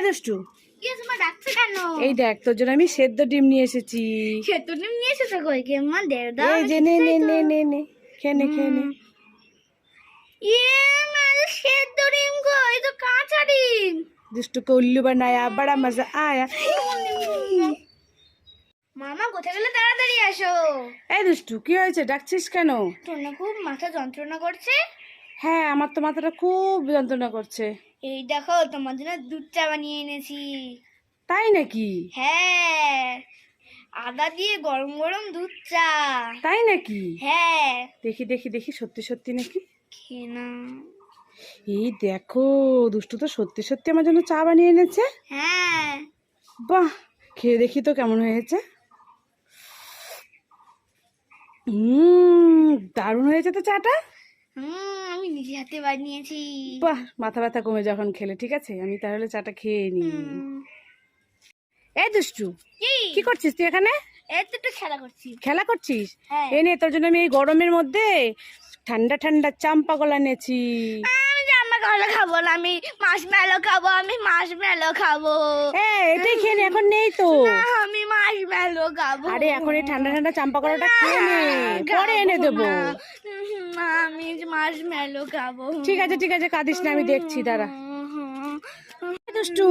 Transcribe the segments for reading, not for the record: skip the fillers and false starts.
দুষ্টু, কি তোমার ডাকছে কেন? এই দেখ তোর জন্য আমি সেদ্ধ ডিম নিয়ে এসেছি। সেদ্ধ ডিম নিয়ে এসেছো কই? কে মা দে দাও। এই যে নে নে নে নে নে, খেয়ে নে খেয়ে নে। মা সেদ্ধ ডিম কই? তো কাঁচা ডিম। দুষ্টু को उल्लू बनाया, बड़ा मजा आया। মামা কোথায় গেলে? তাড়াতাড়ি আসো। এই দুষ্টু, কি হয়েছে? ডাকছিস কেন? তোর না খুব মাথা যন্ত্রণা করছে? হ্যাঁ, আমার তো মাথাটা খুব যন্ত্রণা করছে। এই দেখো তোমার জন্য দুধ চা বানিয়ে এনেছি। তাই নাকি? হ্যাঁ, আদা দিয়ে গরম গরম দুধ চা। তাই নাকি? হ্যাঁ, দেখি দেখি দেখি, সত্যি সত্যি নাকি? খেয়ে নাও। এই দেখো, দুষ্টু তো সত্যি সত্যি আমার জন্য চা বানিয়ে এনেছে। হ্যাঁ, বাহ, খেয়ে দেখি তো কেমন হয়েছে। দারুণ হয়েছে তো চাটা। আমি নিজে হাতে বানিয়েছি। বাহ, মাথা ব্যথা কমে যখন খেলে। ঠিক আছে, আমি তাহলে চাটা খেয়ে নিই। এই দুষ্টু, কি করছিস তুই এখানে? এই তো একটু খেলা করছি। খেলা করছিস? হ্যাঁ। এই নে, তোর জন্য আমি এই গরমের মধ্যে ঠান্ডা ঠান্ডা চাম্পা কলা এনেছি। আমি জাম্মা কলা খাবো না, আমি মাশমেলো খাবো। আমি মাশমেলো খাবো। এটাই খেয়ে নে, এখন নেই তো। আমি মাশমেলো খাবো। আরে এখন এই ঠান্ডা ঠান্ডা চাম্পা কলাটা খেয়ে নে, পরে এনে দেবো। আমি মাশমেলো খাবো। ঠিক আছে ঠিক আছে, কাঁদিস না, আমি দেখছি, দাঁড়া। দুষ্টু,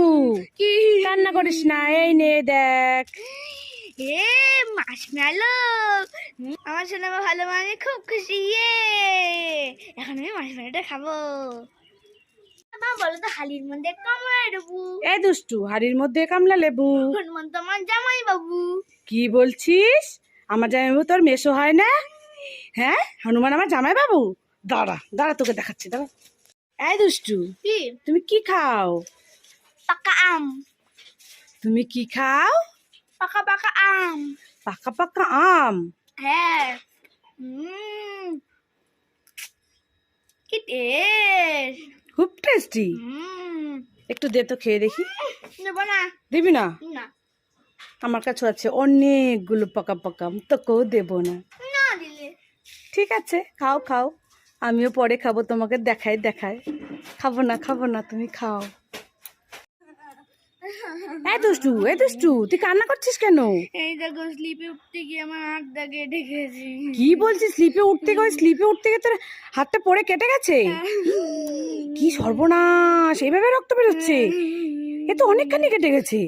কি কান্না করিস না, এই নে দেখ। মাশমেলো। আমার শোনা ভালো, মানে খুব খুশি। এখন আমি মাশমেলোটা খাবো। মা বলো তো, হালির মধ্যে কামড়ায় দেবো। এই দুষ্টু, হাড়ির মধ্যে কামলা লেবু? হনুমন্ত আমার জামাই বাবু। কি বলছিস? আমার জামাইবাবু তোর মেসো হয় না? হ্যাঁ, হনুমান আমার জামাই বাবু? দাঁড়া দাঁড়া, তোকে দেখাচ্ছি, দাঁড়া। এই দুষ্টু, কি? তুমি কি খাও? পাকা আম। তুমি কি খাও? পাকা পাকা আম। পাকা পাকা আম? হ্যাঁ। কি টেস্ট। খুব টেস্টি। একটু দে তো, খেয়ে দেখি। নেবো না। দিবি না? না আমার কাছে আছে অনেকগুলো পাকা পাকা আম, তোকেও দেবো না। না দিলে। ঠিক আছে, খাও খাও, আমিও পরে খাবো, তোমাকে দেখাই দেখাই। খাবো না, তুমি খাও। এই দুষ্টু, এই দুষ্টু, তুই কান্না করছিস কেন? এই দেখো, স্লিপে উঠতে গিয়ে আমার হাতটা কেটে গেছে। কি বলছিস? স্লিপে উঠতে গিয়ে, স্লিপে উঠতে গিয়ে তোর হাতটা পড়ে কেটে গেছে? কি সর্বনাশ, এইভাবে রক্ত বেরোচ্ছে? এ তো অনেকখানি কেটে গেছে।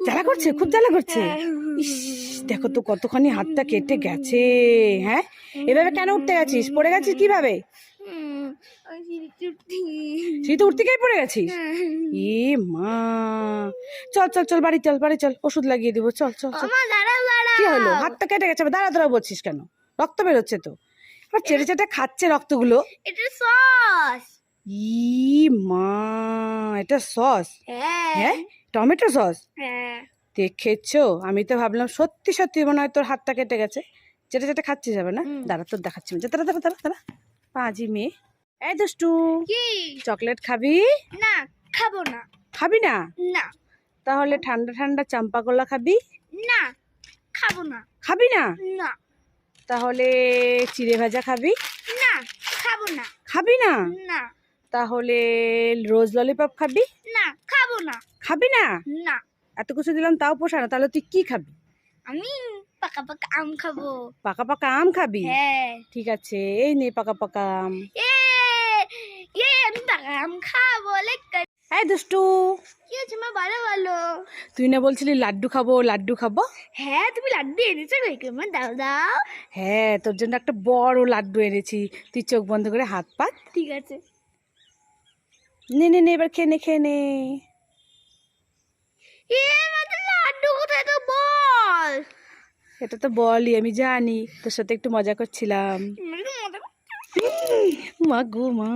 জ্বালা করছে, খুব জ্বালা করছে। ইস, দেখো তো কতখানি হাতটা কেটে গেছে। হ্যাঁ, এভাবে কেন উঠতে গেছিস? পড়ে গেছিস কিভাবে? তুই তো উঠতে গিয়ে পড়ে গেছিস? এ মা, চল চল চল, বাড়ি চল, বাড়ি চল, ওষুধ লাগিয়ে দিব, চল চল চল। কি হলো? হাতটা কেটে গেছে, দাঁড়া দাঁড়া বলছিস কেন? রক্ত বেরোচ্ছে তো। আর চেটে চেটে খাচ্ছে রক্তগুলো। এটা সস। ই মা, এটা সস? হ্যাঁ, টমেটো সস? হ্যাঁ। দেখেছো, আমি তো ভাবলাম সত্যি সত্যি মনে হয় তোর হাতটা কেটে গেছে। চেটে চেটে খাচ্ছিস, যাবে না? দাঁড়া, তোর দেখাচ্ছি। দাঁড়া দাঁড়া দাঁড়া দাঁড়া, পাজি মেয়ে। এই দুষ্টু, কি? চকলেট খাবি? না, খাবো না। খাবি না? না তাহলে ঠান্ডা ঠান্ডা চাম্পা কলা খাবি? না, খাবো না। খাবি না? না তাহলে চিড়ে ভাজা খাবি? না, খাবো না। খাবি না? না তাহলে রোজ ললিপপ খাবি? না, খাবো না। খাবি না? না, এত কিছু দিলাম তাও পোষা না, তাহলে তুই কি খাবি? আমি পাকা পাকা আম খাবো। পাকা পাকা আম খাবি? হ্যাঁ। ঠিক আছে, এই নে পাকা পাকা আম। আমি পাকা আম খাবো। এই দুষ্টু, কি হচ্ছে মা? ভালো ভালো। তুই না বলছিলি লাড্ডু খাবো, লাড্ডু খাবো? হ্যাঁ, তুমি লাড্ডু এনেছো কই? মা দাও দাও। হ্যাঁ, তোর জন্য একটা বড় লাড্ডু এনেছি, তুই চোখ বন্ধ করে হাত পাত। ঠিক আছে। নে নে নে, এবার খেয়ে নে, খেয়ে নে। মা, তো লাড্ডু কোথায়? তো বল। এটা তো বলই, আমি জানি, তোর সাথে একটু মজা করছিলাম। মা গো মা।